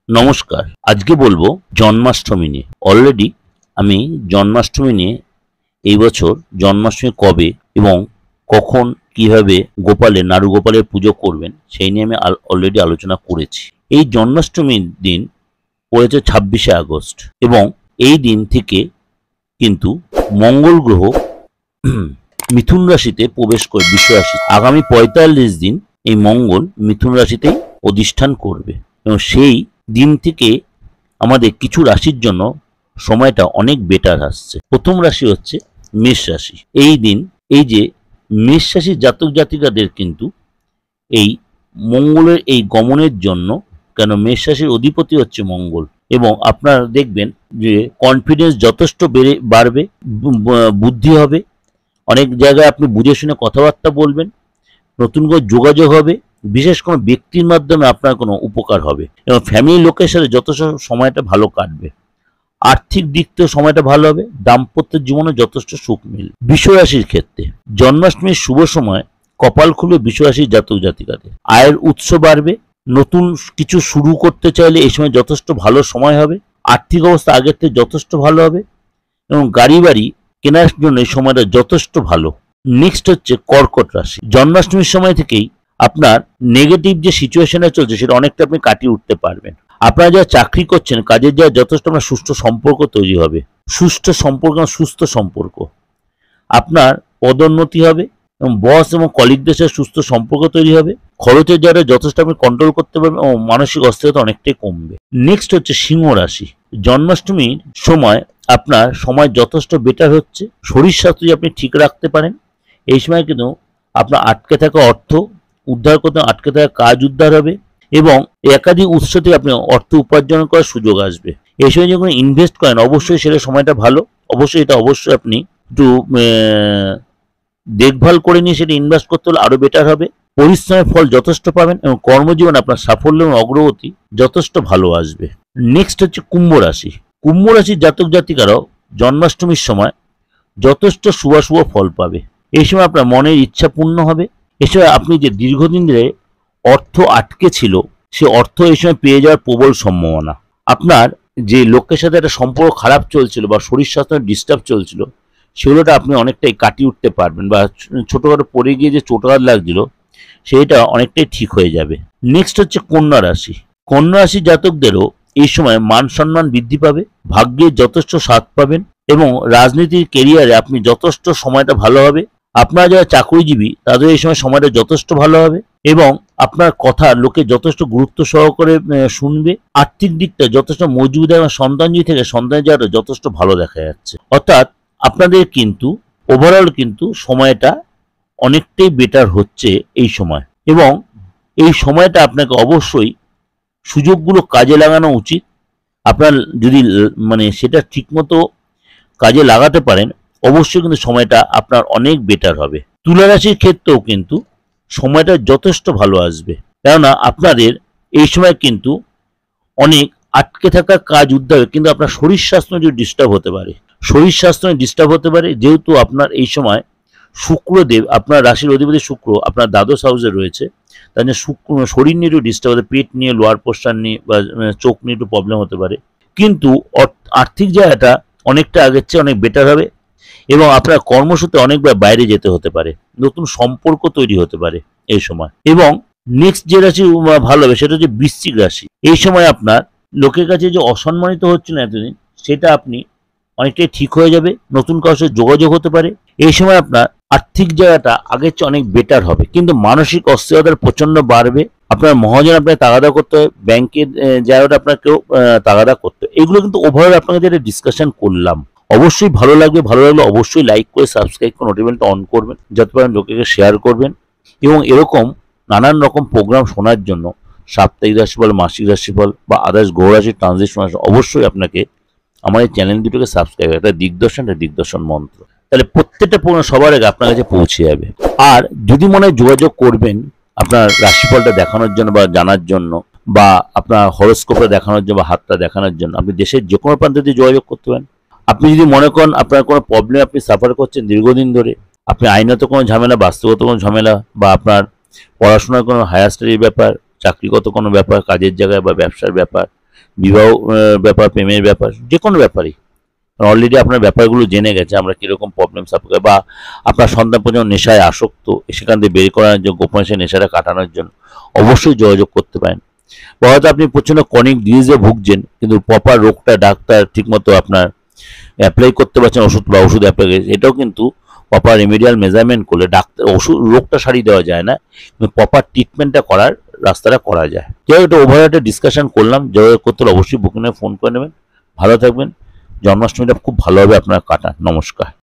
নমস্কার। আজকে বলবো জন্মাষ্টমী নিয়ে। অলরেডি আমি জন্মাষ্টমী নিয়ে এই বছর জন্মাষ্টমী কবে এবং কখন কিভাবে নাড়ু গোপালের পুজো করবেন সেই নিয়ে আমি অলরেডি আলোচনা করেছি। এই জন্মাষ্টমীর দিন পড়েছে 26শে আগস্ট এবং এই দিন থেকে কিন্তু মঙ্গল গ্রহ মিথুন রাশিতে প্রবেশ করে বৃষ রাশি। আগামী 45 দিন এই মঙ্গল মিথুন রাশিতেই অধিষ্ঠান করবে এবং সেই দিন থেকে আমাদের কিছু রাশির জন্য সময়টা অনেক বেটার আসছে। প্রথম রাশি হচ্ছে মেষ রাশি। এই দিন এই যে মেষ রাশির জাতক জাতিকাদের কিন্তু এই মঙ্গলের এই গমনের জন্য, কেন মেষ রাশির অধিপতি হচ্ছে মঙ্গল, এবং আপনারা দেখবেন যে কনফিডেন্স যথেষ্ট বাড়বে, বুদ্ধি হবে, অনেক জায়গায় আপনি বুঝে শুনে কথাবার্তা বলবেন, নতুন করে যোগাযোগ হবে, বিশেষ কোনো ব্যক্তির মাধ্যমে আপনার কোনো উপকার হবে এবং ফ্যামিলি লোকের সাথে যথেষ্ট সময়টা ভালো কাটবে। আর্থিক দিক থেকে সময়টা ভালো হবে, দাম্পত্য জীবনে যথেষ্ট সুখ মিলবে। বৃষ রাশির ক্ষেত্রে জন্মাষ্টমীর শুভ সময় কপাল খুলবে বৃষ রাশির জাতক জাতিকাদের। আয়ের উৎস বাড়বে, নতুন কিছু শুরু করতে চাইলে এই সময় যথেষ্ট ভালো সময় হবে। আর্থিক অবস্থা আগের থেকে যথেষ্ট ভালো হবে এবং গাড়ি বাড়ি কেনার জন্য এই সময়টা যথেষ্ট ভালো। নেক্সট হচ্ছে কর্কট রাশি। জন্মাষ্টমীর সময় থেকেই আপনার নেগেটিভ যে সিচুয়েশনটা চলছে সেটা অনেকটা আপনি কাটিয়ে উঠতে পারবেন। আপনারা যারা চাকরি করছেন, কাজের জায়গায় যথেষ্ট আপনার সুষ্ঠু সম্পর্ক তৈরি হবে। সুস্থ সম্পর্ক, আপনার পদোন্নতি হবে এবং বস এবং কলিগদের সাথে সুস্থ সম্পর্ক তৈরি হবে। খরচের জায়গায় যথেষ্ট আপনি কন্ট্রোল করতে পারবেন এবং মানসিক অস্থিরতা অনেকটাই কমবে। নেক্সট হচ্ছে সিংহ রাশি। জন্মাষ্টমীর সময় আপনার সময় যথেষ্ট বেটার হচ্ছে। শরীর স্বাস্থ্য আপনি ঠিক রাখতে পারেন। এই সময় কিন্তু আপনার আটকে থাকা অর্থ উদ্ধার করতে, আটকে থাকা কাজ উদ্ধার হবে এবং একাধিক উৎস থেকে আপনি অর্থ উপার্জন করার সুযোগ আসবে। এই সময় যখন ইনভেস্ট করেন অবশ্যই সেটা সময়টা ভালো। অবশ্যই এটা আপনি একটু দেখভাল করে নিয়ে সেটা ইনভেস্ট করতে হলে আরো বেটার হবে। পরিশ্রমের ফল যথেষ্ট পাবেন এবং কর্মজীবন আপনার সাফল্য এবং অগ্রগতি যথেষ্ট ভালো আসবে। নেক্সট হচ্ছে কুম্ভ রাশি। কুম্ভ রাশির জাতক জাতিকারাও জন্মাষ্টমীর সময় যথেষ্ট শুভ ফল পাবে। এই সময় আপনার মনের ইচ্ছা পূর্ণ হবে। এই সময় আপনি যে দীর্ঘদিন ধরে অর্থ আটকে ছিল সে অর্থ এই সময় পেয়ে যাওয়ার প্রবল সম্ভাবনা। আপনার যে লোকের সাথে একটা সম্পর্ক খারাপ চলছিল বা শরীর স্বাস্থ্য ডিস্টার্ব চলছিল সেগুলোটা আপনি অনেকটাই কাটিয়ে উঠতে পারবেন, বা ছোটখাটো পড়ে গিয়ে যে চোটাঘাত লাগছিল সেটা অনেকটাই ঠিক হয়ে যাবে। নেক্সট হচ্ছে কন্যা রাশি। কন্যা রাশির জাতকদেরও এই সময় মান সম্মান বৃদ্ধি পাবে, ভাগ্যের যথেষ্ট স্বাদ পাবেন এবং রাজনীতির কেরিয়ারে আপনি যথেষ্ট সময়টা ভালো হবে। আপনারা যারা চাকরিজীবী তাদের এই সময় সময়টা যথেষ্ট ভালো হবে এবং আপনার কথা লোকে যথেষ্ট গুরুত্ব সহকারে শুনবে। আর্থিক দিকটা যথেষ্ট মজবুত এবং সন্তানজি থেকে সন্তানের জায়গাটা যথেষ্ট ভালো দেখা যাচ্ছে। অর্থাৎ আপনাদের কিন্তু ওভারঅল কিন্তু সময়টা অনেকটাই বেটার হচ্ছে এই সময়, এবং এই সময়টা আপনাকে অবশ্যই সুযোগগুলো কাজে লাগানো উচিত। আপনার যদি সেটা ঠিকমতো কাজে লাগাতে পারেন অবশ্যই কিন্তু সময়টা আপনার অনেক বেটার হবে। তুলা রাশির ক্ষেত্রেও কিন্তু সময়টা যথেষ্ট ভালো আসবে, কেননা আপনাদের এই সময় কিন্তু অনেক আটকে থাকা কাজ উদ্ধার হবে, কিন্তু আপনার শরীর স্বাস্থ্য যদি ডিস্টার্ব হতে পারে। যেহেতু আপনার এই সময় শুক্রদেব, আপনার রাশির অধিপতি শুক্র আপনার দ্বাদশ হাউসে রয়েছে, তার জন্য শরীর নিয়ে একটু ডিস্টার্ব হতে, পেট নিয়ে, লোয়ার পোস্টার নিয়ে বা চোখ নিয়ে একটু প্রবলেম হতে পারে, কিন্তু আর্থিক জায়গাটা অনেকটা আগের চেয়ে অনেক বেটার হবে এবং আপনার কর্মসূত্রে অনেকবার বাইরে যেতে হতে পারে, নতুন সম্পর্ক তৈরি হতে পারে এই সময়। এবং নেক্সট যে রাশি ভালো হবে সেটা হচ্ছে বৃশ্চিক রাশি। এই সময় আপনার লোকের কাছে যে অসম্মানিত হচ্ছিল এতদিন সেটা আপনি অনেকটাই ঠিক হয়ে যাবে, নতুন কারোর সাথে যোগাযোগ হতে পারে। এই সময় আপনার আর্থিক জায়গাটা আগের চেয়ে অনেক বেটার হবে, কিন্তু মানসিক অস্থিরতা প্রচন্ড বাড়বে। আপনার মহাজন আপনাকে তাগাদা করতে হয়, ব্যাংকের জায়গাটা আপনাকেও তাগাদা করতে হয়। এগুলো কিন্তু ওভারঅল আপনাকে যেটা ডিসকাশন করলাম অবশ্যই ভালো লাগবে। ভালো লাগলে অবশ্যই লাইক করে সাবস্ক্রাইব করে নোটিফিকেশনটা অন করবেন, যাতে পারেন লোকেকে শেয়ার করবেন এবং এরকম নানান রকম প্রোগ্রাম শোনার জন্য সাপ্তাহিক রাশিফল, মাসিক রাশিফল বা আদার্স গ্রহ রাশির ট্রানজিশন অবশ্যই আপনাকে আমার এই চ্যানেল দুটোকে সাবস্ক্রাইব, একটা দিগদর্শন মন্ত্র, তাহলে প্রত্যেকটা প্রোগ্রাম সবার আগে আপনার কাছে পৌঁছে যাবে। আর যদি মনে হয় যোগাযোগ করবেন আপনার রাশিফলটা দেখানোর জন্য বা জানার জন্য, বা আপনার হরোস্কোপটা দেখানোর জন্য বা হাতটা দেখানোর জন্য, আপনি দেশের যে কোনো প্রান্ত দিয়ে যোগাযোগ করতে পারেন। আপনি যদি মনে করেন আপনার কোনো প্রবলেম আপনি সাফার করছেন দীর্ঘদিন ধরে, আপনি আইনত কোনো ঝামেলা, বাস্তবগত কোনো ঝামেলা, বা আপনার পড়াশোনার কোনো হায়ার স্টাডির ব্যাপার, চাকরিগত কোনো ব্যাপার, কাজের জায়গায় বা ব্যবসার ব্যাপার, বিবাহ ব্যাপার, প্রেমের ব্যাপার, যে কোনো ব্যাপারই অলরেডি আপনার ব্যাপারগুলো জেনে গেছে আমরা কীরকম প্রবলেম সাপোর্ট, বা আপনার সন্তান পর্যন্ত নেশায় আসক্ত, সেখান থেকে বের করার জন্য, গোপনে সে নেশাটা কাটানোর জন্য অবশ্যই যোগাযোগ করতে পারেন। বা হয়তো আপনি প্রচণ্ড ক্রনিক ডিজিজে ভুগছেন, কিন্তু প্রপার রোগটা ডাক্তার ঠিকমতো আপনার অ্যাপ্লাই করতে পারছেন, ওষুধ বা ওষুধ অ্যাপ্লাই, এটাও কিন্তু প্রপার রেমিডিয়াল মেজারমেন্ট করলে ডাক্তার ওষুধ রোগটা সারিয়ে দেওয়া যায় না, কিন্তু প্রপার ট্রিটমেন্টটা করার রাস্তাটা করা যায়। যাই একটা ওভার একটা ডিসকাশন করলাম, যোগাযোগ করতে হলে অবশ্যই বুকিংয়ে ফোন করে নেবেন। ভালো থাকবেন, জন্মাষ্টমীটা খুব ভালোভাবে আপনারা কাটান। নমস্কার।